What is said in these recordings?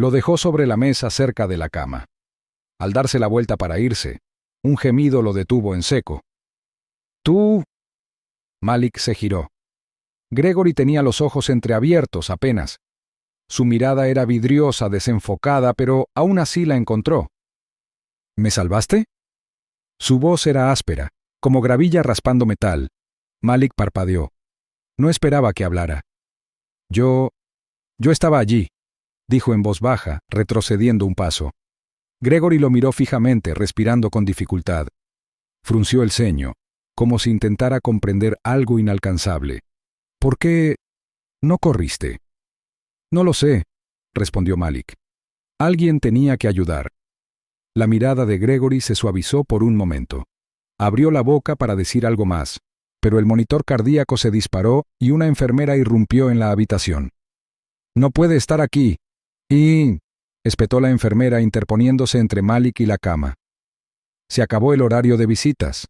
Lo dejó sobre la mesa cerca de la cama. Al darse la vuelta para irse, un gemido lo detuvo en seco. «¿Tú?» Malik se giró. Gregory tenía los ojos entreabiertos apenas. Su mirada era vidriosa, desenfocada, pero aún así la encontró. «¿Me salvaste?» Su voz era áspera, como gravilla raspando metal. Malik parpadeó. No esperaba que hablara. Yo estaba allí», dijo en voz baja, retrocediendo un paso. Gregory lo miró fijamente, respirando con dificultad. Frunció el ceño, como si intentara comprender algo inalcanzable. «¿Por qué no corriste?» «No lo sé», respondió Malik. «Alguien tenía que ayudar». La mirada de Gregory se suavizó por un momento. Abrió la boca para decir algo más, pero el monitor cardíaco se disparó y una enfermera irrumpió en la habitación. «No puede estar aquí», espetó la enfermera interponiéndose entre Malik y la cama. «Se acabó el horario de visitas».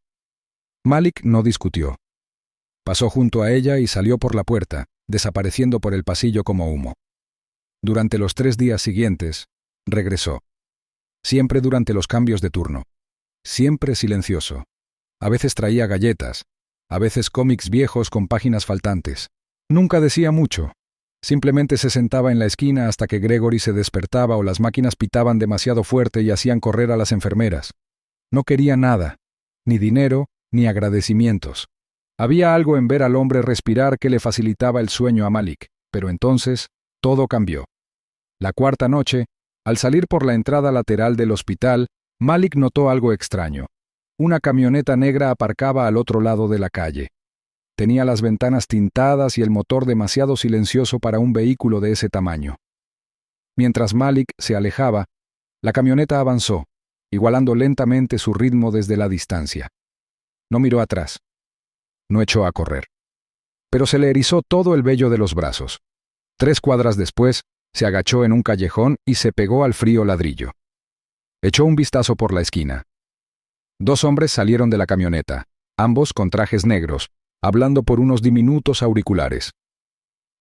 Malik no discutió. Pasó junto a ella y salió por la puerta, desapareciendo por el pasillo como humo. Durante los 3 días siguientes, regresó. Siempre durante los cambios de turno. Siempre silencioso. A veces traía galletas, a veces cómics viejos con páginas faltantes. Nunca decía mucho. Simplemente se sentaba en la esquina hasta que Gregory se despertaba o las máquinas pitaban demasiado fuerte y hacían correr a las enfermeras. No quería nada, ni dinero, ni agradecimientos. Había algo en ver al hombre respirar que le facilitaba el sueño a Malik, pero entonces todo cambió. La 4ª noche, al salir por la entrada lateral del hospital, Malik notó algo extraño. Una camioneta negra aparcaba al otro lado de la calle. Tenía las ventanas tintadas y el motor demasiado silencioso para un vehículo de ese tamaño. Mientras Malik se alejaba, la camioneta avanzó, igualando lentamente su ritmo desde la distancia. No miró atrás. No echó a correr. Pero se le erizó todo el vello de los brazos. 3 cuadras después, se agachó en un callejón y se pegó al frío ladrillo. Echó un vistazo por la esquina. 2 hombres salieron de la camioneta, ambos con trajes negros, hablando por unos diminutos auriculares.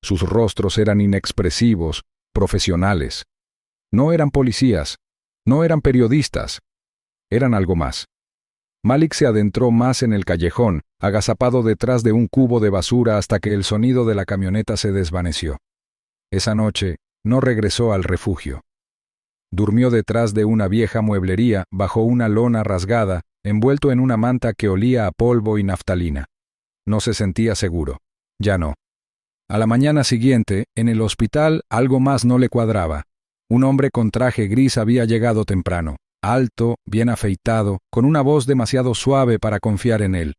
Sus rostros eran inexpresivos, profesionales. No eran policías, no eran periodistas, eran algo más. Malik se adentró más en el callejón, agazapado detrás de un cubo de basura hasta que el sonido de la camioneta se desvaneció. Esa noche no regresó al refugio. Durmió detrás de una vieja mueblería, bajo una lona rasgada, envuelto en una manta que olía a polvo y naftalina. No se sentía seguro. Ya no. A la mañana siguiente, en el hospital, algo más no le cuadraba. Un hombre con traje gris había llegado temprano, alto, bien afeitado, con una voz demasiado suave para confiar en él.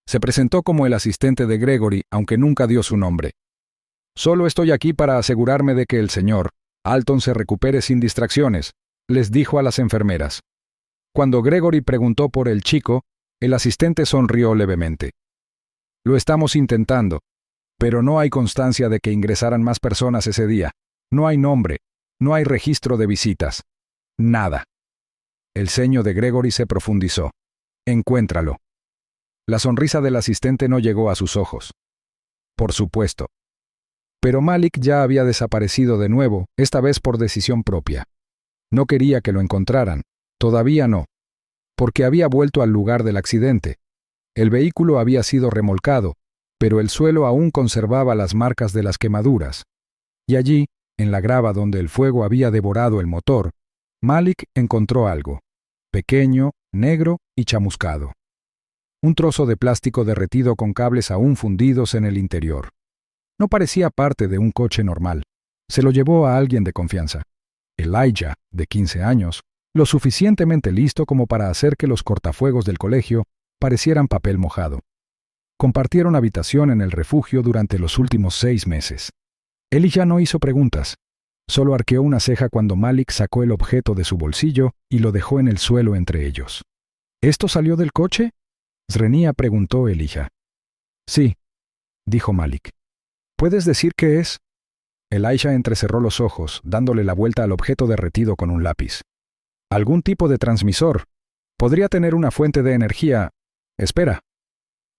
Se presentó como el asistente de Gregory, aunque nunca dio su nombre. «Solo estoy aquí para asegurarme de que el señor Alton se recupere sin distracciones», les dijo a las enfermeras. Cuando Gregory preguntó por el chico, el asistente sonrió levemente. «Lo estamos intentando, pero no hay constancia de que ingresaran más personas ese día. No hay nombre, no hay registro de visitas. Nada». El ceño de Gregory se profundizó. «Encuéntralo». La sonrisa del asistente no llegó a sus ojos. «Por supuesto». Pero Malik ya había desaparecido de nuevo, esta vez por decisión propia. No quería que lo encontraran, todavía no, porque había vuelto al lugar del accidente. El vehículo había sido remolcado, pero el suelo aún conservaba las marcas de las quemaduras. Y allí, en la grava donde el fuego había devorado el motor, Malik encontró algo, pequeño, negro y chamuscado. Un trozo de plástico derretido con cables aún fundidos en el interior. No parecía parte de un coche normal. Se lo llevó a alguien de confianza. Elijah, de 15 años, lo suficientemente listo como para hacer que los cortafuegos del colegio parecieran papel mojado. Compartieron habitación en el refugio durante los últimos 6 meses. Elijah no hizo preguntas. Solo arqueó una ceja cuando Malik sacó el objeto de su bolsillo y lo dejó en el suelo entre ellos. ¿Esto salió del coche?, Srenia preguntó Elijah. «Sí», dijo Malik. «¿Puedes decir qué es?» Elijah entrecerró los ojos, dándole la vuelta al objeto derretido con un lápiz. «Algún tipo de transmisor. Podría tener una fuente de energía. Espera».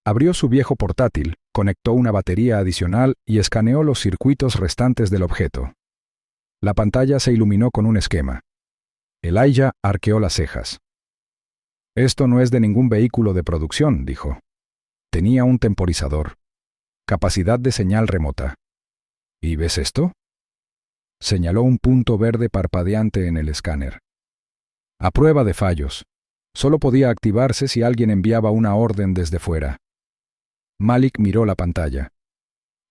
Abrió su viejo portátil, conectó una batería adicional y escaneó los circuitos restantes del objeto. La pantalla se iluminó con un esquema. Elijah arqueó las cejas. «Esto no es de ningún vehículo de producción», dijo. Tenía un temporizador. Capacidad de señal remota. «¿Y ves esto?». Señaló un punto verde parpadeante en el escáner. A prueba de fallos. Solo podía activarse si alguien enviaba una orden desde fuera. Malik miró la pantalla.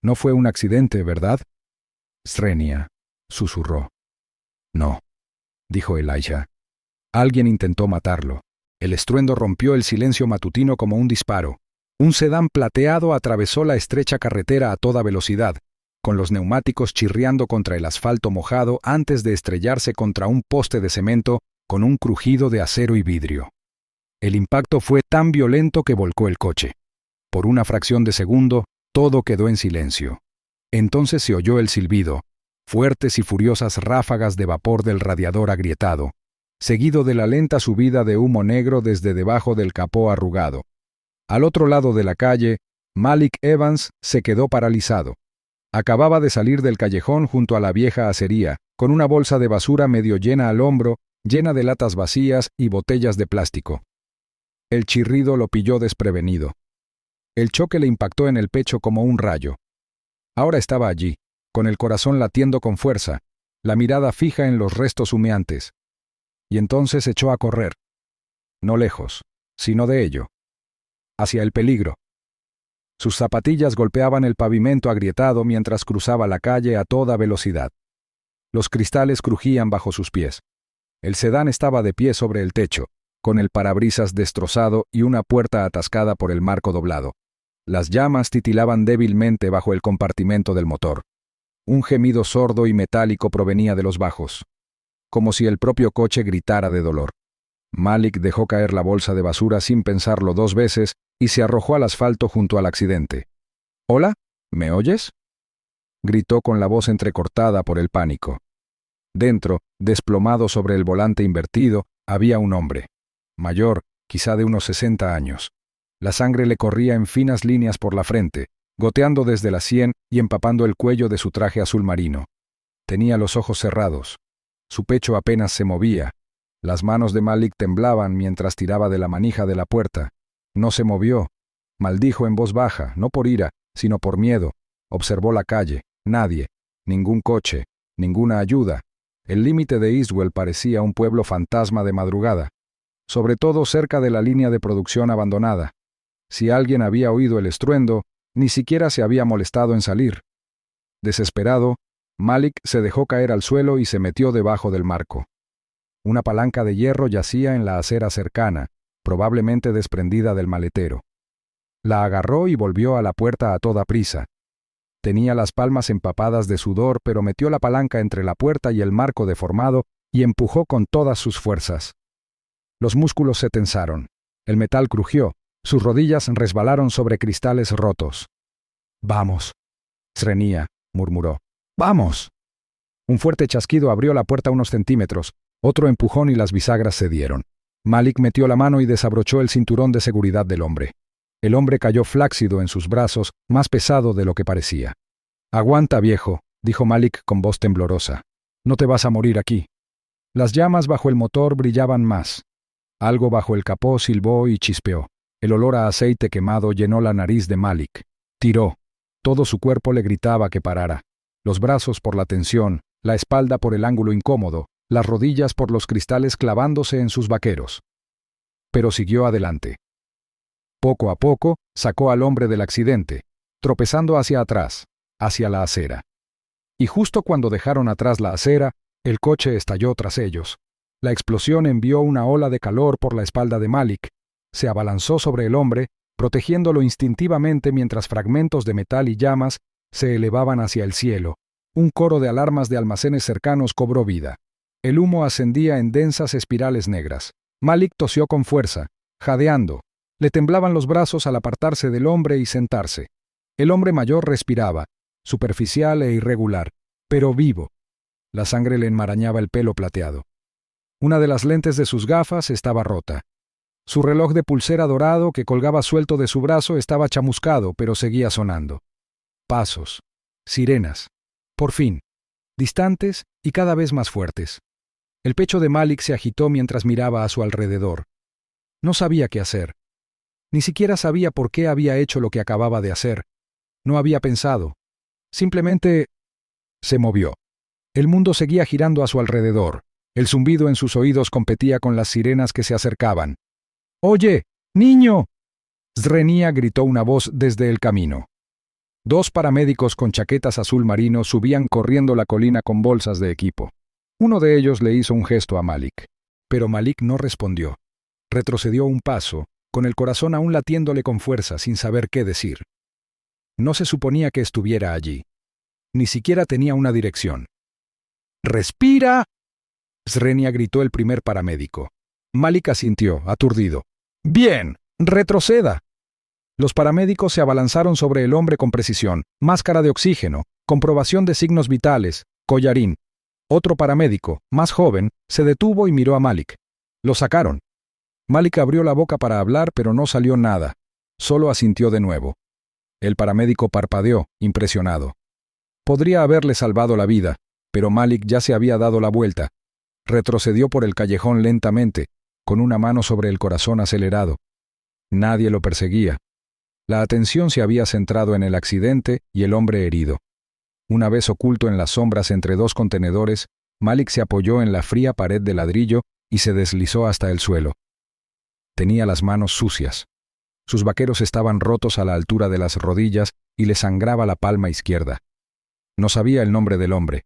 «No fue un accidente, ¿verdad?». «Srenia», susurró. «No», dijo Elijah. «Alguien intentó matarlo». El estruendo rompió el silencio matutino como un disparo. Un sedán plateado atravesó la estrecha carretera a toda velocidad, con los neumáticos chirriando contra el asfalto mojado antes de estrellarse contra un poste de cemento con un crujido de acero y vidrio. El impacto fue tan violento que volcó el coche. Por una fracción de segundo, todo quedó en silencio. Entonces se oyó el silbido, fuertes y furiosas ráfagas de vapor del radiador agrietado, seguido de la lenta subida de humo negro desde debajo del capó arrugado. Al otro lado de la calle, Malik Evans se quedó paralizado. Acababa de salir del callejón junto a la vieja acería, con una bolsa de basura medio llena al hombro, llena de latas vacías y botellas de plástico. El chirrido lo pilló desprevenido. El choque le impactó en el pecho como un rayo. Ahora estaba allí, con el corazón latiendo con fuerza, la mirada fija en los restos humeantes. Y entonces echó a correr. No lejos, sino de ello. Hacia el peligro. Sus zapatillas golpeaban el pavimento agrietado mientras cruzaba la calle a toda velocidad. Los cristales crujían bajo sus pies. El sedán estaba de pie sobre el techo, con el parabrisas destrozado y una puerta atascada por el marco doblado. Las llamas titilaban débilmente bajo el compartimento del motor. Un gemido sordo y metálico provenía de los bajos, como si el propio coche gritara de dolor. Malik dejó caer la bolsa de basura sin pensarlo 2 veces y se arrojó al asfalto junto al accidente. «¿Hola? ¿Me oyes?», gritó con la voz entrecortada por el pánico. Dentro, desplomado sobre el volante invertido, había un hombre. Mayor, quizá de unos 60 años. La sangre le corría en finas líneas por la frente, goteando desde la sien y empapando el cuello de su traje azul marino. Tenía los ojos cerrados. Su pecho apenas se movía. Las manos de Malik temblaban mientras tiraba de la manija de la puerta. No se movió. Maldijo en voz baja, no por ira, sino por miedo. Observó la calle. Nadie. Ningún coche. Ninguna ayuda. El límite de Eastwell parecía un pueblo fantasma de madrugada. Sobre todo cerca de la línea de producción abandonada. Si alguien había oído el estruendo, ni siquiera se había molestado en salir. Desesperado, Malik se dejó caer al suelo y se metió debajo del marco. Una palanca de hierro yacía en la acera cercana, probablemente desprendida del maletero. La agarró y volvió a la puerta a toda prisa. Tenía las palmas empapadas de sudor, pero metió la palanca entre la puerta y el marco deformado y empujó con todas sus fuerzas. Los músculos se tensaron. El metal crujió. Sus rodillas resbalaron sobre cristales rotos. «Vamos», Srenia murmuró. «¡Vamos!». Un fuerte chasquido abrió la puerta unos centímetros. Otro empujón y las bisagras cedieron. Malik metió la mano y desabrochó el cinturón de seguridad del hombre. El hombre cayó flácido en sus brazos, más pesado de lo que parecía. «Aguanta, viejo», dijo Malik con voz temblorosa. «No te vas a morir aquí». Las llamas bajo el motor brillaban más. Algo bajo el capó silbó y chispeó. El olor a aceite quemado llenó la nariz de Malik. Tiró. Todo su cuerpo le gritaba que parara. Los brazos por la tensión, la espalda por el ángulo incómodo, las rodillas por los cristales clavándose en sus vaqueros. Pero siguió adelante. Poco a poco, sacó al hombre del accidente, tropezando hacia atrás, hacia la acera. Y justo cuando dejaron atrás la acera, el coche estalló tras ellos. La explosión envió una ola de calor por la espalda de Malik. Se abalanzó sobre el hombre, protegiéndolo instintivamente mientras fragmentos de metal y llamas se elevaban hacia el cielo. Un coro de alarmas de almacenes cercanos cobró vida. El humo ascendía en densas espirales negras. Malik tosió con fuerza, jadeando. Le temblaban los brazos al apartarse del hombre y sentarse. El hombre mayor respiraba, superficial e irregular, pero vivo. La sangre le enmarañaba el pelo plateado. Una de las lentes de sus gafas estaba rota. Su reloj de pulsera dorado que colgaba suelto de su brazo estaba chamuscado, pero seguía sonando. Pasos. Sirenas. Por fin. distantes y cada vez más fuertes. El pecho de Malik se agitó mientras miraba a su alrededor. No sabía qué hacer. Ni siquiera sabía por qué había hecho lo que acababa de hacer. No había pensado. Simplemente se movió. El mundo seguía girando a su alrededor. El zumbido en sus oídos competía con las sirenas que se acercaban. «¡Oye, niño!», Srenia gritó una voz desde el camino. 2 paramédicos con chaquetas azul marino subían corriendo la colina con bolsas de equipo. Uno de ellos le hizo un gesto a Malik, pero Malik no respondió. Retrocedió un paso, con el corazón aún latiéndole con fuerza sin saber qué decir. No se suponía que estuviera allí. Ni siquiera tenía una dirección. «¡Respira!», Srenia gritó el primer paramédico. Malik asintió, aturdido. «Bien, retroceda». Los paramédicos se abalanzaron sobre el hombre con precisión, máscara de oxígeno, comprobación de signos vitales, collarín. Otro paramédico, más joven, se detuvo y miró a Malik. Lo sacaron. Malik abrió la boca para hablar, pero no salió nada. Solo asintió de nuevo. El paramédico parpadeó, impresionado. Podría haberle salvado la vida, pero Malik ya se había dado la vuelta. Retrocedió por el callejón lentamente, con una mano sobre el corazón acelerado. Nadie lo perseguía. La atención se había centrado en el accidente y el hombre herido. Una vez oculto en las sombras entre 2 contenedores, Malik se apoyó en la fría pared de ladrillo y se deslizó hasta el suelo. Tenía las manos sucias. Sus vaqueros estaban rotos a la altura de las rodillas y le sangraba la palma izquierda. No sabía el nombre del hombre.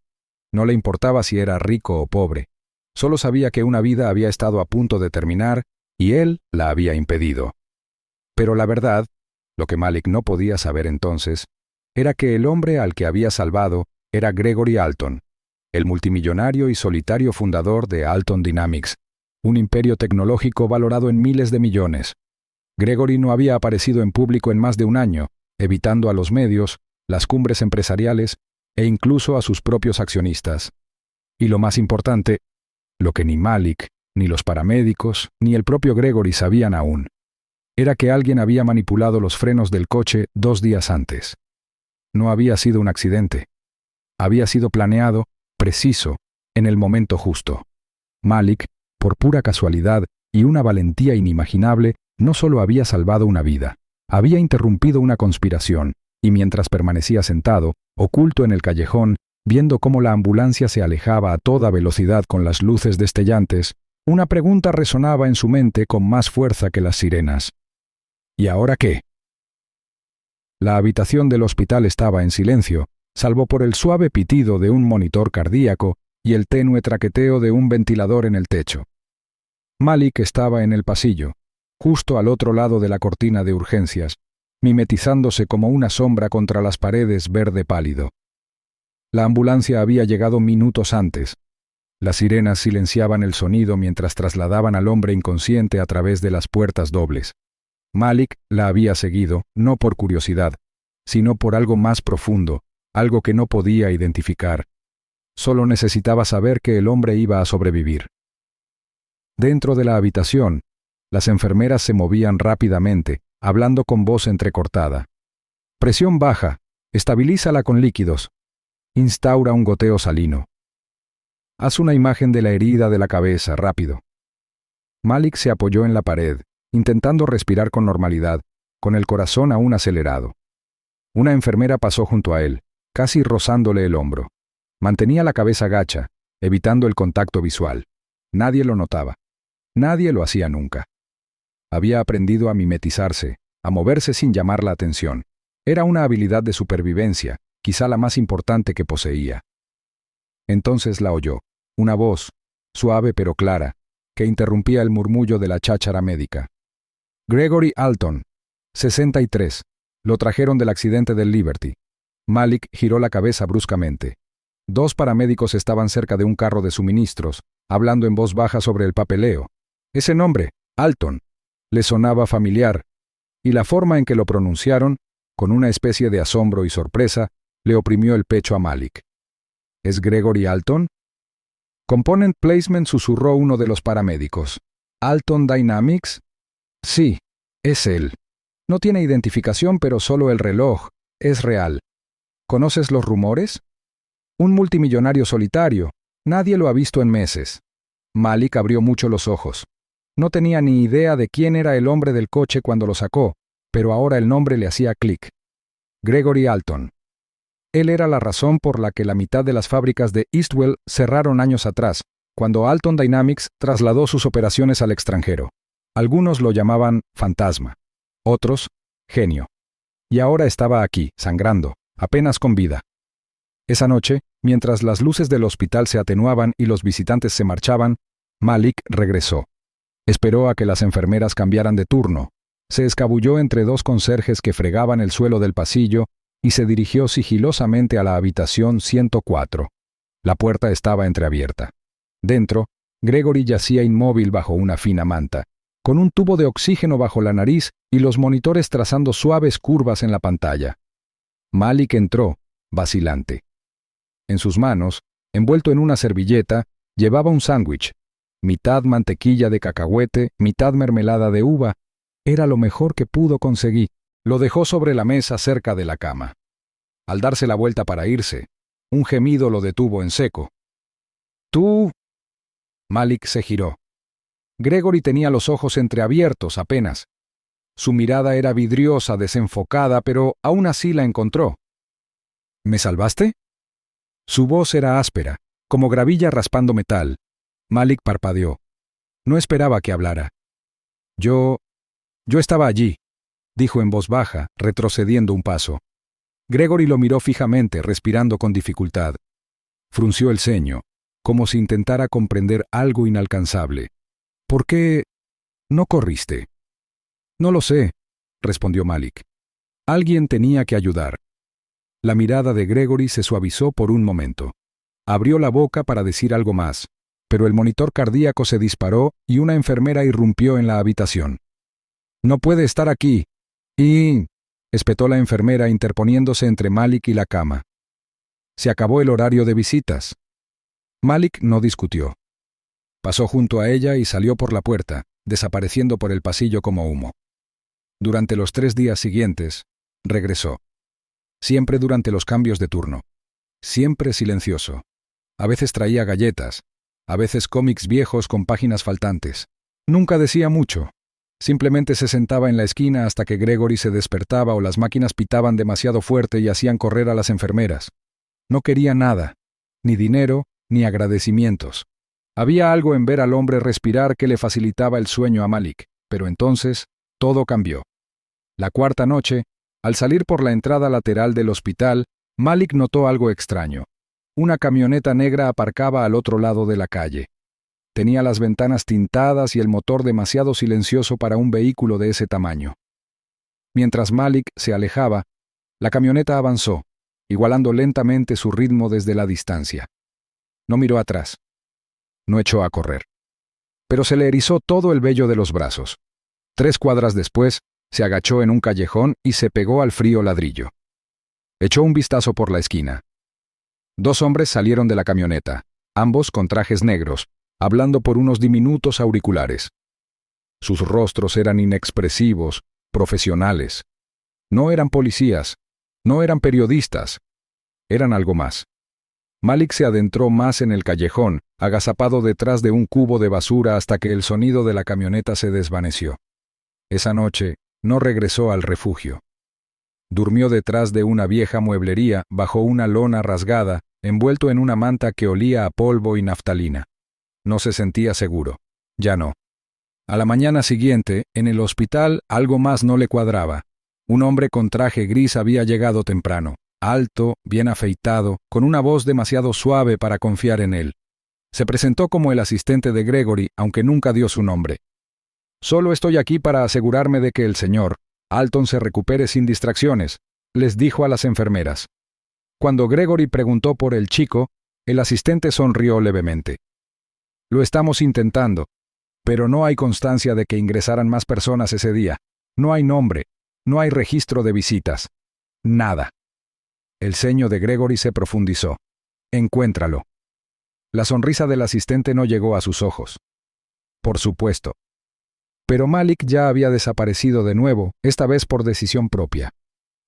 No le importaba si era rico o pobre. Solo sabía que una vida había estado a punto de terminar y él la había impedido. Pero la verdad, lo que Malik no podía saber entonces, era que el hombre al que había salvado era Gregory Alton, el multimillonario y solitario fundador de Alton Dynamics, un imperio tecnológico valorado en miles de millones. Gregory no había aparecido en público en más de un año, evitando a los medios, las cumbres empresariales e incluso a sus propios accionistas. Y lo más importante, lo que ni Malik, ni los paramédicos, ni el propio Gregory sabían aún, era que alguien había manipulado los frenos del coche 2 días antes. No había sido un accidente. Había sido planeado, preciso, en el momento justo. Malik, por pura casualidad y una valentía inimaginable, no solo había salvado una vida, había interrumpido una conspiración, y mientras permanecía sentado, oculto en el callejón, viendo cómo la ambulancia se alejaba a toda velocidad con las luces destellantes, una pregunta resonaba en su mente con más fuerza que las sirenas. ¿Y ahora qué? La habitación del hospital estaba en silencio, salvo por el suave pitido de un monitor cardíaco y el tenue traqueteo de un ventilador en el techo. Malik estaba en el pasillo, justo al otro lado de la cortina de urgencias, mimetizándose como una sombra contra las paredes verde pálido. La ambulancia había llegado minutos antes. Las sirenas silenciaban el sonido mientras trasladaban al hombre inconsciente a través de las puertas dobles. Malik la había seguido, no por curiosidad, sino por algo más profundo, algo que no podía identificar. Solo necesitaba saber que el hombre iba a sobrevivir. Dentro de la habitación, las enfermeras se movían rápidamente, hablando con voz entrecortada. Presión baja, estabilízala con líquidos. Instaura un goteo salino. Haz una imagen de la herida de la cabeza, rápido. Malik se apoyó en la pared, intentando respirar con normalidad, con el corazón aún acelerado. Una enfermera pasó junto a él, casi rozándole el hombro. Mantenía la cabeza gacha, evitando el contacto visual. Nadie lo notaba. Nadie lo hacía nunca. Había aprendido a mimetizarse, a moverse sin llamar la atención. Era una habilidad de supervivencia, quizá la más importante que poseía. Entonces la oyó, una voz, suave pero clara, que interrumpía el murmullo de la cháchara médica. Gregory Alton, 63. Lo trajeron del accidente del Liberty. Malik giró la cabeza bruscamente. 2 paramédicos estaban cerca de un carro de suministros, hablando en voz baja sobre el papeleo. Ese nombre, Alton, le sonaba familiar, y la forma en que lo pronunciaron, con una especie de asombro y sorpresa, le oprimió el pecho a Malik. ¿Es Gregory Alton? Component Placement, susurró uno de los paramédicos. ¿Alton Dynamics? Sí, es él. No tiene identificación, pero solo el reloj. Es real. ¿Conoces los rumores? Un multimillonario solitario. Nadie lo ha visto en meses. Malik abrió mucho los ojos. No tenía ni idea de quién era el hombre del coche cuando lo sacó, pero ahora el nombre le hacía clic. Gregory Alton. Él era la razón por la que la mitad de las fábricas de Eastwell cerraron años atrás, cuando Alton Dynamics trasladó sus operaciones al extranjero. Algunos lo llamaban fantasma, otros genio. Y ahora estaba aquí, sangrando, apenas con vida. Esa noche, mientras las luces del hospital se atenuaban y los visitantes se marchaban, Malik regresó. Esperó a que las enfermeras cambiaran de turno. Se escabulló entre dos conserjes que fregaban el suelo del pasillo y se dirigió sigilosamente a la habitación 104. La puerta estaba entreabierta. Dentro, Gregory yacía inmóvil bajo una fina manta, con un tubo de oxígeno bajo la nariz y los monitores trazando suaves curvas en la pantalla. Malik entró, vacilante. En sus manos, envuelto en una servilleta, llevaba un sándwich, mitad mantequilla de cacahuete, mitad mermelada de uva. Era lo mejor que pudo conseguir. Lo dejó sobre la mesa cerca de la cama. Al darse la vuelta para irse, un gemido lo detuvo en seco. «¿Tú?» Malik se giró. Gregory tenía los ojos entreabiertos apenas. Su mirada era vidriosa, desenfocada, pero aún así la encontró. «¿Me salvaste?» Su voz era áspera, como gravilla raspando metal. Malik parpadeó. No esperaba que hablara. Yo estaba allí», dijo en voz baja, retrocediendo un paso. Gregory lo miró fijamente, respirando con dificultad. Frunció el ceño, como si intentara comprender algo inalcanzable. «¿Por qué no corriste?» «No lo sé», respondió Malik. «Alguien tenía que ayudar». La mirada de Gregory se suavizó por un momento. Abrió la boca para decir algo más, pero el monitor cardíaco se disparó y una enfermera irrumpió en la habitación. «No puede estar aquí», espetó la enfermera interponiéndose entre Malik y la cama. «Se acabó el horario de visitas». Malik no discutió. Pasó junto a ella y salió por la puerta, desapareciendo por el pasillo como humo. Durante los 3 días siguientes, regresó. Siempre durante los cambios de turno. Siempre silencioso. A veces traía galletas, a veces cómics viejos con páginas faltantes. Nunca decía mucho. Simplemente se sentaba en la esquina hasta que Gregory se despertaba o las máquinas pitaban demasiado fuerte y hacían correr a las enfermeras. No quería nada, ni dinero, ni agradecimientos. Había algo en ver al hombre respirar que le facilitaba el sueño a Malik, pero entonces todo cambió. La 4ª noche, al salir por la entrada lateral del hospital, Malik notó algo extraño. Una camioneta negra aparcaba al otro lado de la calle. Tenía las ventanas tintadas y el motor demasiado silencioso para un vehículo de ese tamaño. Mientras Malik se alejaba, la camioneta avanzó, igualando lentamente su ritmo desde la distancia. No miró atrás. No echó a correr. Pero se le erizó todo el vello de los brazos. 3 cuadras después, se agachó en un callejón y se pegó al frío ladrillo. Echó un vistazo por la esquina. 2 hombres salieron de la camioneta, ambos con trajes negros, hablando por unos diminutos auriculares. Sus rostros eran inexpresivos, profesionales. No eran policías, no eran periodistas, eran algo más. Malik se adentró más en el callejón, agazapado detrás de un cubo de basura hasta que el sonido de la camioneta se desvaneció. Esa noche no regresó al refugio. Durmió detrás de una vieja mueblería bajo una lona rasgada, envuelto en una manta que olía a polvo y naftalina. No se sentía seguro. Ya no. A la mañana siguiente, en el hospital, algo más no le cuadraba. Un hombre con traje gris había llegado temprano, alto, bien afeitado, con una voz demasiado suave para confiar en él. Se presentó como el asistente de Gregory, aunque nunca dio su nombre. «Solo estoy aquí para asegurarme de que el señor Alton se recupere sin distracciones», les dijo a las enfermeras. Cuando Gregory preguntó por el chico, el asistente sonrió levemente. «Lo estamos intentando, pero no hay constancia de que ingresaran más personas ese día. No hay nombre, no hay registro de visitas. Nada». El ceño de Gregory se profundizó. «Encuéntralo». La sonrisa del asistente no llegó a sus ojos. «Por supuesto». Pero Malik ya había desaparecido de nuevo, esta vez por decisión propia.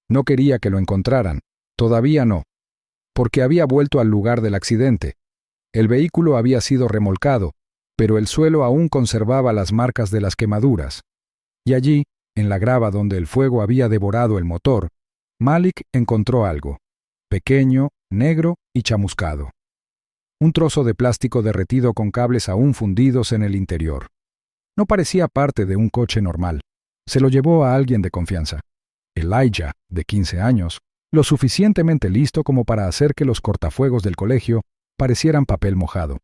No quería que lo encontraran. Todavía no. porque había vuelto al lugar del accidente. El vehículo había sido remolcado, pero el suelo aún conservaba las marcas de las quemaduras. Y allí, en la grava donde el fuego había devorado el motor, Malik encontró algo, pequeño, negro y chamuscado. Un trozo de plástico derretido con cables aún fundidos en el interior. No parecía parte de un coche normal. Se lo llevó a alguien de confianza. Elijah, de 15 años, lo suficientemente listo como para hacer que los cortafuegos del colegio parecieran papel mojado.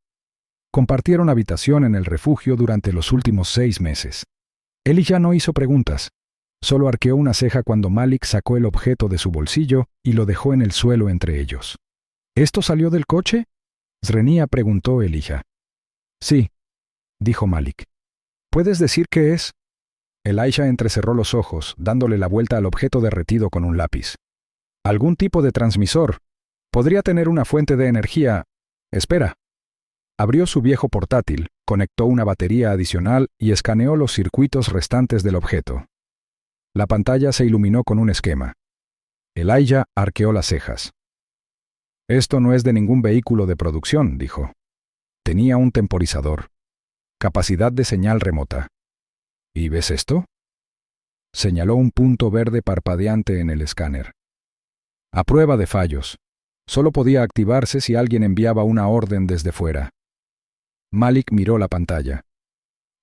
Compartieron habitación en el refugio durante los últimos 6 meses. Elijah no hizo preguntas. Solo arqueó una ceja cuando Malik sacó el objeto de su bolsillo y lo dejó en el suelo entre ellos. ¿Esto salió del coche? Srenia preguntó Elijah. Sí, dijo Malik. ¿Puedes decir qué es? Elijah entrecerró los ojos, dándole la vuelta al objeto derretido con un lápiz. Algún tipo de transmisor. Podría tener una fuente de energía. Espera. Abrió su viejo portátil, conectó una batería adicional y escaneó los circuitos restantes del objeto. La pantalla se iluminó con un esquema. Elijah arqueó las cejas. Esto no es de ningún vehículo de producción, dijo. Tenía un temporizador. Capacidad de señal remota. ¿Y ves esto? Señaló un punto verde parpadeante en el escáner. A prueba de fallos. Solo podía activarse si alguien enviaba una orden desde fuera. Malik miró la pantalla.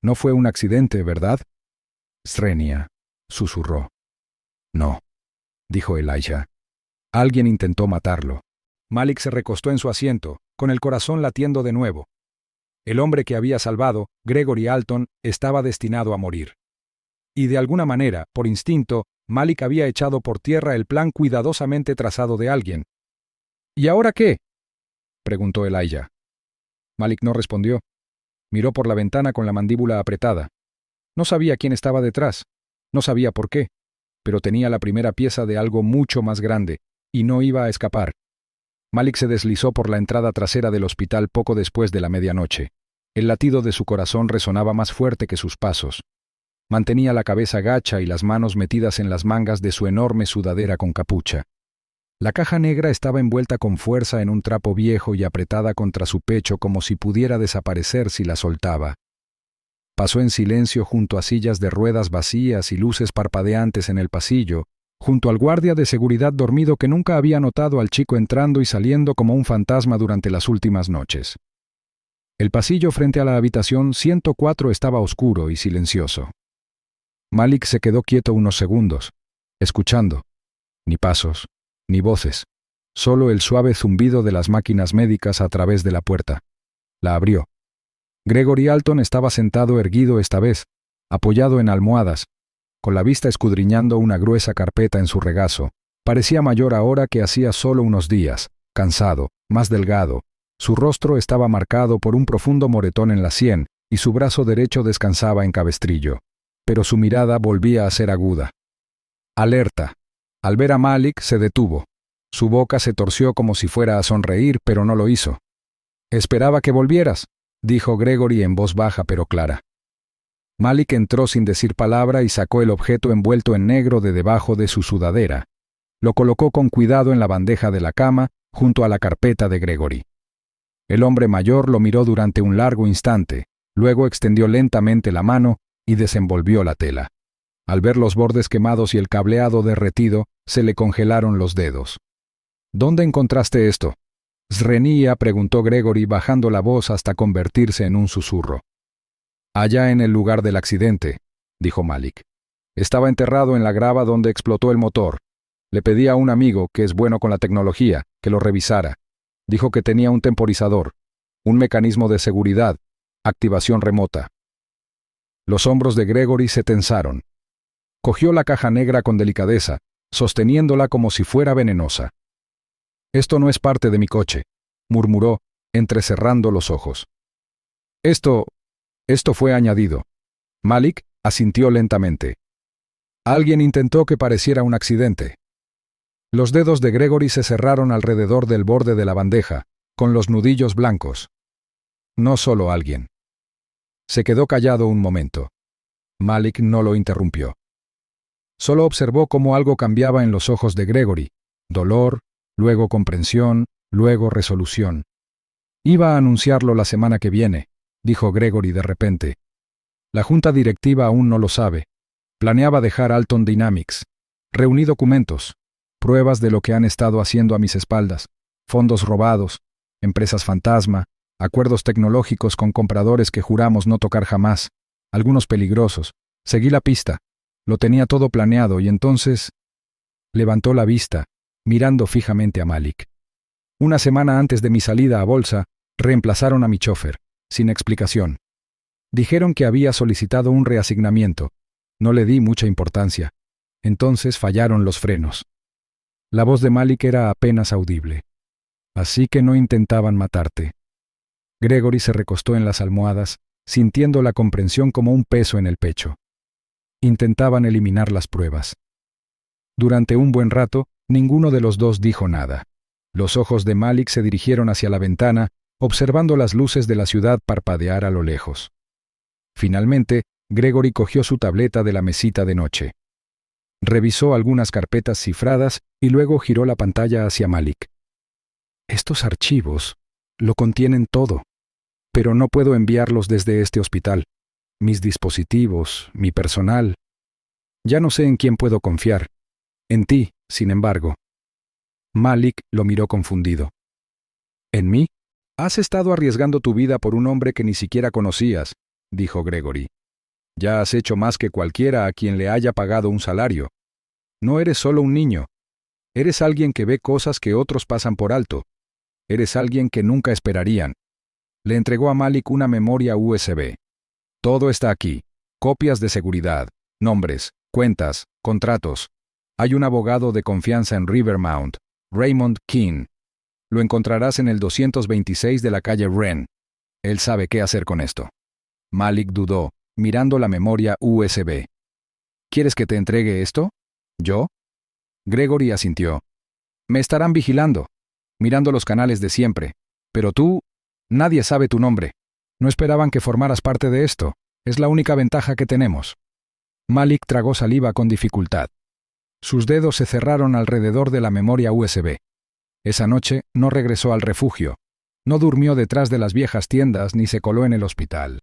No fue un accidente, ¿verdad? Srenia, susurró. No, dijo Elijah. Alguien intentó matarlo. Malik se recostó en su asiento, con el corazón latiendo de nuevo. El hombre que había salvado, Gregory Alton, estaba destinado a morir. Y de alguna manera, por instinto, Malik había echado por tierra el plan cuidadosamente trazado de alguien. ¿Y ahora qué? Preguntó Elijah. Malik no respondió. Miró por la ventana con la mandíbula apretada. No sabía quién estaba detrás. No sabía por qué. Pero tenía la primera pieza de algo mucho más grande, y no iba a escapar. Malik se deslizó por la entrada trasera del hospital poco después de la medianoche. El latido de su corazón resonaba más fuerte que sus pasos. Mantenía la cabeza gacha y las manos metidas en las mangas de su enorme sudadera con capucha. La caja negra estaba envuelta con fuerza en un trapo viejo y apretada contra su pecho como si pudiera desaparecer si la soltaba. Pasó en silencio junto a sillas de ruedas vacías y luces parpadeantes en el pasillo, junto al guardia de seguridad dormido que nunca había notado al chico entrando y saliendo como un fantasma durante las últimas noches. El pasillo frente a la habitación 104 estaba oscuro y silencioso. Malik se quedó quieto unos segundos, escuchando. Ni pasos, ni voces, solo el suave zumbido de las máquinas médicas a través de la puerta. La abrió. Gregory Alton estaba sentado erguido esta vez, apoyado en almohadas, con la vista escudriñando una gruesa carpeta en su regazo. Parecía mayor ahora que hacía solo unos días, cansado, más delgado. Su rostro estaba marcado por un profundo moretón en la sien y su brazo derecho descansaba en cabestrillo. Pero su mirada volvía a ser aguda. Alerta. Al ver a Malik se detuvo. Su boca se torció como si fuera a sonreír, pero no lo hizo. «Esperaba que volvieras», dijo Gregory en voz baja pero clara. Malik entró sin decir palabra y sacó el objeto envuelto en negro de debajo de su sudadera. Lo colocó con cuidado en la bandeja de la cama, junto a la carpeta de Gregory. El hombre mayor lo miró durante un largo instante, luego extendió lentamente la mano y desenvolvió la tela. Al ver los bordes quemados y el cableado derretido, se le congelaron los dedos. «¿Dónde encontraste esto?» Srenia, preguntó Gregory bajando la voz hasta convertirse en un susurro. «Allá en el lugar del accidente», dijo Malik. «Estaba enterrado en la grava donde explotó el motor. Le pedí a un amigo, que es bueno con la tecnología, que lo revisara. Dijo que tenía un temporizador, un mecanismo de seguridad, activación remota». Los hombros de Gregory se tensaron. Cogió la caja negra con delicadeza, sosteniéndola como si fuera venenosa. «Esto no es parte de mi coche», murmuró, entrecerrando los ojos. Esto fue añadido». Malik asintió lentamente. «Alguien intentó que pareciera un accidente». Los dedos de Gregory se cerraron alrededor del borde de la bandeja, con los nudillos blancos. No solo alguien. Se quedó callado un momento. Malik no lo interrumpió. Solo observó cómo algo cambiaba en los ojos de Gregory, dolor, luego comprensión, luego resolución. Iba a anunciarlo la semana que viene, dijo Gregory de repente. La junta directiva aún no lo sabe. Planeaba dejar Alton Dynamics. Reuní documentos, pruebas de lo que han estado haciendo a mis espaldas, fondos robados, empresas fantasma, acuerdos tecnológicos con compradores que juramos no tocar jamás, algunos peligrosos. Seguí la pista. Lo tenía todo planeado y entonces levantó la vista, mirando fijamente a Malik. Una semana antes de mi salida a bolsa, reemplazaron a mi chofer, sin explicación. Dijeron que había solicitado un reasignamiento. No le di mucha importancia. Entonces fallaron los frenos. La voz de Malik era apenas audible. Así que no intentaban matarte. Gregory se recostó en las almohadas, sintiendo la comprensión como un peso en el pecho. Intentaban eliminar las pruebas. Durante un buen rato, ninguno de los dos dijo nada. Los ojos de Malik se dirigieron hacia la ventana, observando las luces de la ciudad parpadear a lo lejos. Finalmente, Gregory cogió su tableta de la mesita de noche. Revisó algunas carpetas cifradas y luego giró la pantalla hacia Malik. Estos archivos lo contienen todo, pero no puedo enviarlos desde este hospital. Mis dispositivos, mi personal. Ya no sé en quién puedo confiar. En ti, sin embargo. Malik lo miró confundido. ¿En mí? Has estado arriesgando tu vida por un hombre que ni siquiera conocías, dijo Gregory. Ya has hecho más que cualquiera a quien le haya pagado un salario. No eres solo un niño. Eres alguien que ve cosas que otros pasan por alto. Eres alguien que nunca esperarían. Le entregó a Malik una memoria USB. Todo está aquí. Copias de seguridad, nombres, cuentas, contratos. Hay un abogado de confianza en Rivermount, Raymond Keane. Lo encontrarás en el 226 de la calle Wren. Él sabe qué hacer con esto. Malik dudó, mirando la memoria USB. ¿Quieres que te entregue esto? ¿Yo? Gregory asintió. Me estarán vigilando, mirando los canales de siempre. Pero tú, nadie sabe tu nombre. No esperaban que formaras parte de esto. Es la única ventaja que tenemos. Malik tragó saliva con dificultad. Sus dedos se cerraron alrededor de la memoria USB. Esa noche no regresó al refugio. No durmió detrás de las viejas tiendas ni se coló en el hospital.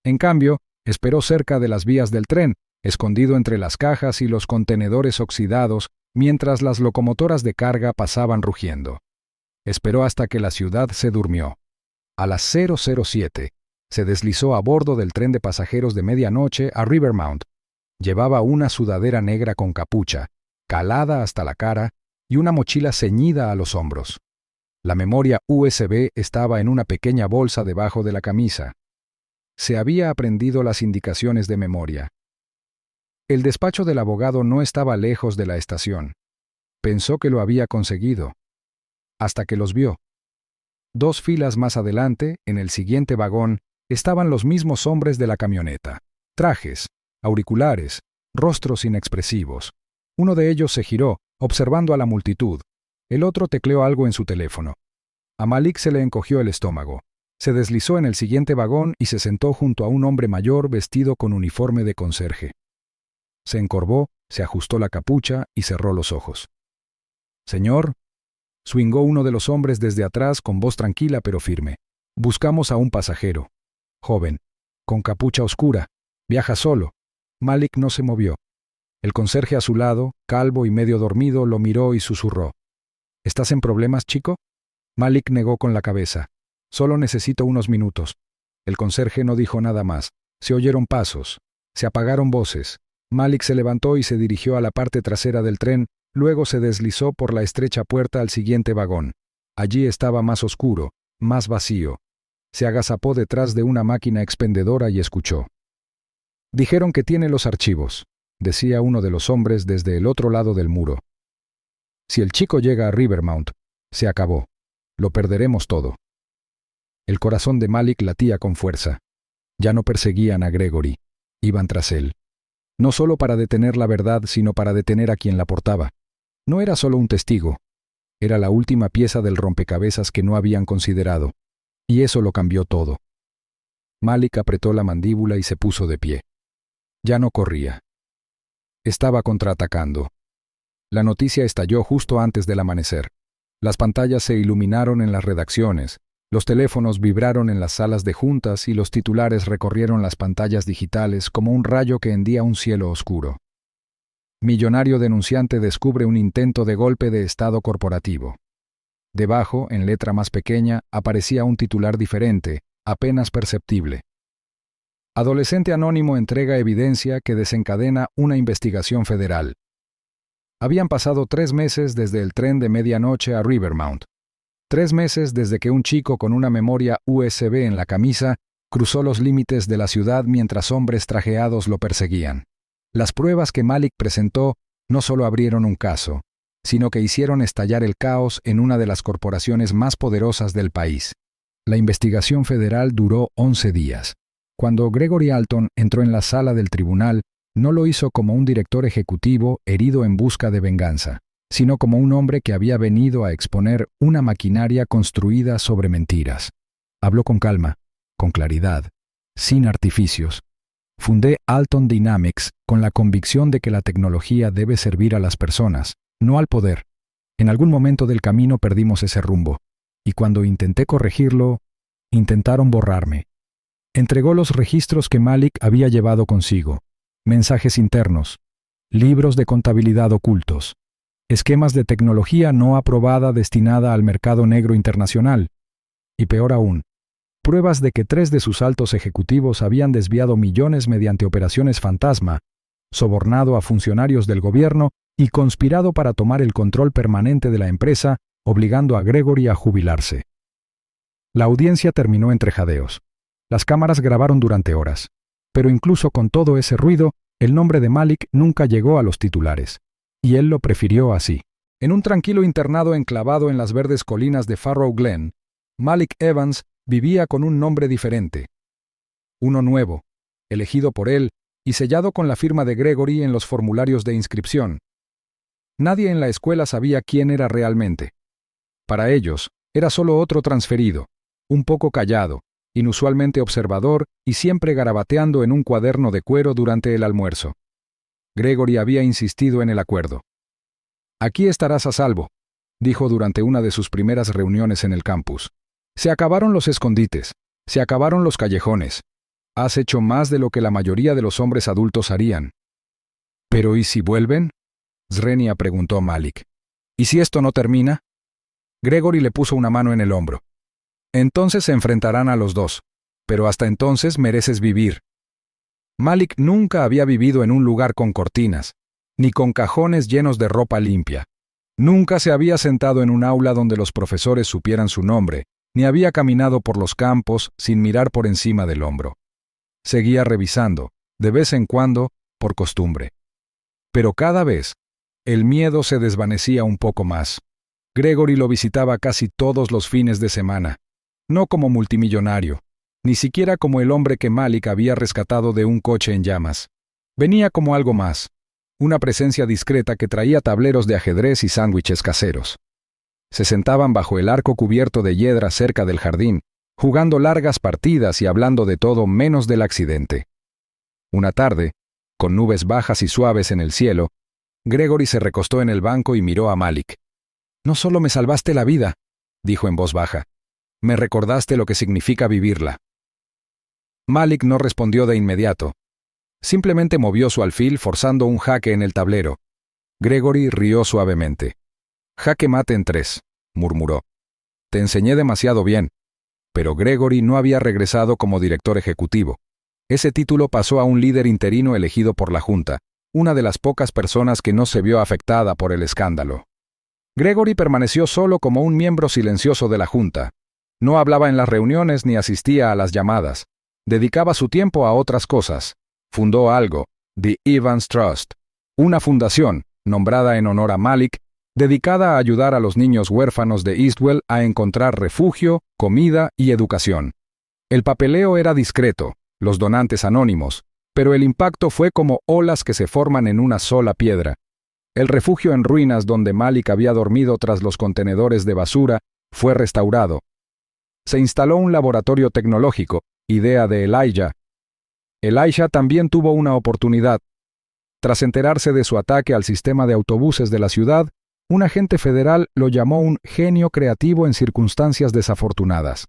En cambio, esperó cerca de las vías del tren, escondido entre las cajas y los contenedores oxidados, mientras las locomotoras de carga pasaban rugiendo. Esperó hasta que la ciudad se durmió. A las 007, se deslizó a bordo del tren de pasajeros de medianoche a Rivermount. Llevaba una sudadera negra con capucha, calada hasta la cara, y una mochila ceñida a los hombros. La memoria USB estaba en una pequeña bolsa debajo de la camisa. Se había aprendido las indicaciones de memoria. El despacho del abogado no estaba lejos de la estación. Pensó que lo había conseguido, hasta que los vio. 2 filas más adelante, en el siguiente vagón, estaban los mismos hombres de la camioneta. Trajes, auriculares, rostros inexpresivos. Uno de ellos se giró, observando a la multitud. El otro tecleó algo en su teléfono. A Malik se le encogió el estómago. Se deslizó en el siguiente vagón y se sentó junto a un hombre mayor vestido con uniforme de conserje. Se encorvó, se ajustó la capucha y cerró los ojos. «Señor», swingó uno de los hombres desde atrás con voz tranquila pero firme. «Buscamos a un pasajero. Joven, con capucha oscura. Viaja solo». Malik no se movió. El conserje a su lado, calvo y medio dormido, lo miró y susurró. «¿Estás en problemas, chico?» Malik negó con la cabeza. «Solo necesito unos minutos». El conserje no dijo nada más. Se oyeron pasos. Se apagaron voces. Malik se levantó y se dirigió a la parte trasera del tren, luego se deslizó por la estrecha puerta al siguiente vagón. Allí estaba más oscuro, más vacío. Se agazapó detrás de una máquina expendedora y escuchó. «Dijeron que tiene los archivos», decía uno de los hombres desde el otro lado del muro. «Si el chico llega a Rivermount, se acabó. Lo perderemos todo». El corazón de Malik latía con fuerza. Ya no perseguían a Gregory. Iban tras él. No solo para detener la verdad, sino para detener a quien la portaba. No era solo un testigo. Era la última pieza del rompecabezas que no habían considerado. Y eso lo cambió todo. Malik apretó la mandíbula y se puso de pie. Ya no corría. Estaba contraatacando. La noticia estalló justo antes del amanecer. Las pantallas se iluminaron en las redacciones, los teléfonos vibraron en las salas de juntas y los titulares recorrieron las pantallas digitales como un rayo que hendía un cielo oscuro. Millonario denunciante descubre un intento de golpe de Estado corporativo. Debajo, en letra más pequeña, aparecía un titular diferente, apenas perceptible. Adolescente anónimo entrega evidencia que desencadena una investigación federal. Habían pasado 3 meses desde el tren de medianoche a Rivermount. 3 meses desde que un chico con una memoria USB en la camisa cruzó los límites de la ciudad mientras hombres trajeados lo perseguían. Las pruebas que Malik presentó no solo abrieron un caso, sino que hicieron estallar el caos en una de las corporaciones más poderosas del país. La investigación federal duró 11 días. Cuando Gregory Alton entró en la sala del tribunal, no lo hizo como un director ejecutivo herido en busca de venganza, sino como un hombre que había venido a exponer una maquinaria construida sobre mentiras. Habló con calma, con claridad, sin artificios. Fundé Alton Dynamics con la convicción de que la tecnología debe servir a las personas, no al poder. En algún momento del camino perdimos ese rumbo, y cuando intenté corregirlo, intentaron borrarme. Entregó los registros que Malik había llevado consigo, mensajes internos, libros de contabilidad ocultos, esquemas de tecnología no aprobada destinada al mercado negro internacional, y peor aún, pruebas de que 3 de sus altos ejecutivos habían desviado millones mediante operaciones fantasma, sobornado a funcionarios del gobierno y conspirado para tomar el control permanente de la empresa, obligando a Gregory a jubilarse. La audiencia terminó entre jadeos. Las cámaras grabaron durante horas, pero incluso con todo ese ruido, el nombre de Malik nunca llegó a los titulares, y él lo prefirió así. En un tranquilo internado enclavado en las verdes colinas de Farrow Glen, Malik Evans vivía con un nombre diferente. Uno nuevo, elegido por él y sellado con la firma de Gregory en los formularios de inscripción. Nadie en la escuela sabía quién era realmente. Para ellos, era solo otro transferido, un poco callado, inusualmente observador y siempre garabateando en un cuaderno de cuero durante el almuerzo. Gregory había insistido en el acuerdo. «Aquí estarás a salvo», dijo durante una de sus primeras reuniones en el campus. «Se acabaron los escondites, se acabaron los callejones. Has hecho más de lo que la mayoría de los hombres adultos harían». «¿Pero y si vuelven?», Zrenia preguntó Malik. «¿Y si esto no termina?». Gregory le puso una mano en el hombro. «Entonces se enfrentarán a los dos, pero hasta entonces mereces vivir». Malik nunca había vivido en un lugar con cortinas, ni con cajones llenos de ropa limpia. Nunca se había sentado en un aula donde los profesores supieran su nombre, ni había caminado por los campos sin mirar por encima del hombro. Seguía revisando, de vez en cuando, por costumbre. Pero cada vez, el miedo se desvanecía un poco más. Gregory lo visitaba casi todos los fines de semana. No como multimillonario, ni siquiera como el hombre que Malik había rescatado de un coche en llamas. Venía como algo más, una presencia discreta que traía tableros de ajedrez y sándwiches caseros. Se sentaban bajo el arco cubierto de hiedra cerca del jardín, jugando largas partidas y hablando de todo menos del accidente. Una tarde, con nubes bajas y suaves en el cielo, Gregory se recostó en el banco y miró a Malik. «No solo me salvaste la vida», dijo en voz baja, «me recordaste lo que significa vivirla». Malik no respondió de inmediato. Simplemente movió su alfil forzando un jaque en el tablero. Gregory rió suavemente. «Jaque mate en 3», murmuró. «Te enseñé demasiado bien». Pero Gregory no había regresado como director ejecutivo. Ese título pasó a un líder interino elegido por la Junta, una de las pocas personas que no se vio afectada por el escándalo. Gregory permaneció solo como un miembro silencioso de la Junta. No hablaba en las reuniones ni asistía a las llamadas. Dedicaba su tiempo a otras cosas. Fundó algo, The Evans Trust, una fundación, nombrada en honor a Malik, dedicada a ayudar a los niños huérfanos de Eastwell a encontrar refugio, comida y educación. El papeleo era discreto, los donantes anónimos, pero el impacto fue como olas que se forman en una sola piedra. El refugio en ruinas donde Malik había dormido tras los contenedores de basura fue restaurado. Se instaló un laboratorio tecnológico, idea de Elijah. Elijah también tuvo una oportunidad. Tras enterarse de su ataque al sistema de autobuses de la ciudad, Un agente federal lo llamó un genio creativo en circunstancias desafortunadas.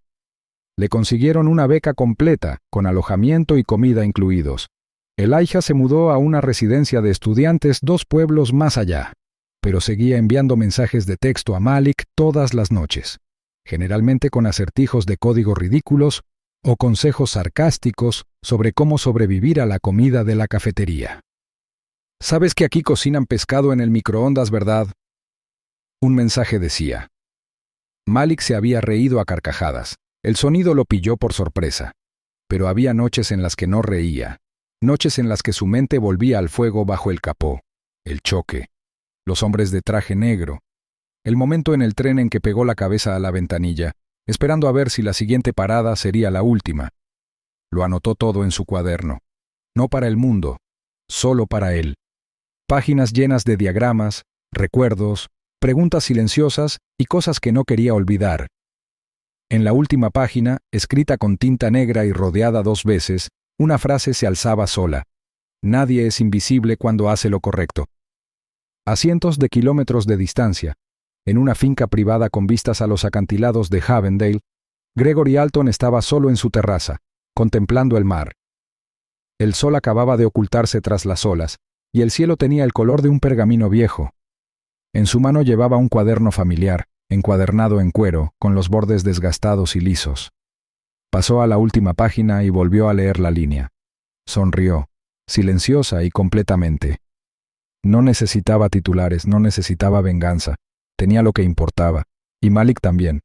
Le consiguieron una beca completa, con alojamiento y comida incluidos. Elijah se mudó a una residencia de estudiantes 2 pueblos más allá, pero seguía enviando mensajes de texto a Malik todas las noches, generalmente con acertijos de código ridículos o consejos sarcásticos sobre cómo sobrevivir a la comida de la cafetería. «Sabes que aquí cocinan pescado en el microondas, ¿verdad?», un mensaje decía. Malik se había reído a carcajadas. El sonido lo pilló por sorpresa. Pero había noches en las que no reía, noches en las que su mente volvía al fuego bajo el capó, el choque, los hombres de traje negro, el momento en el tren en que pegó la cabeza a la ventanilla, esperando a ver si la siguiente parada sería la última. Lo anotó todo en su cuaderno. No para el mundo, solo para él. Páginas llenas de diagramas, recuerdos, preguntas silenciosas y cosas que no quería olvidar. En la última página, escrita con tinta negra y rodeada 2 veces, una frase se alzaba sola. Nadie es invisible cuando hace lo correcto. A cientos de kilómetros de distancia, en una finca privada con vistas a los acantilados de Havendale, Gregory Alton estaba solo en su terraza, contemplando el mar. El sol acababa de ocultarse tras las olas, y el cielo tenía el color de un pergamino viejo. En su mano llevaba un cuaderno familiar, encuadernado en cuero, con los bordes desgastados y lisos. Pasó a la última página y volvió a leer la línea. Sonrió, silenciosa y completamente. No necesitaba titulares, no necesitaba venganza. Tenía lo que importaba, y Malik también.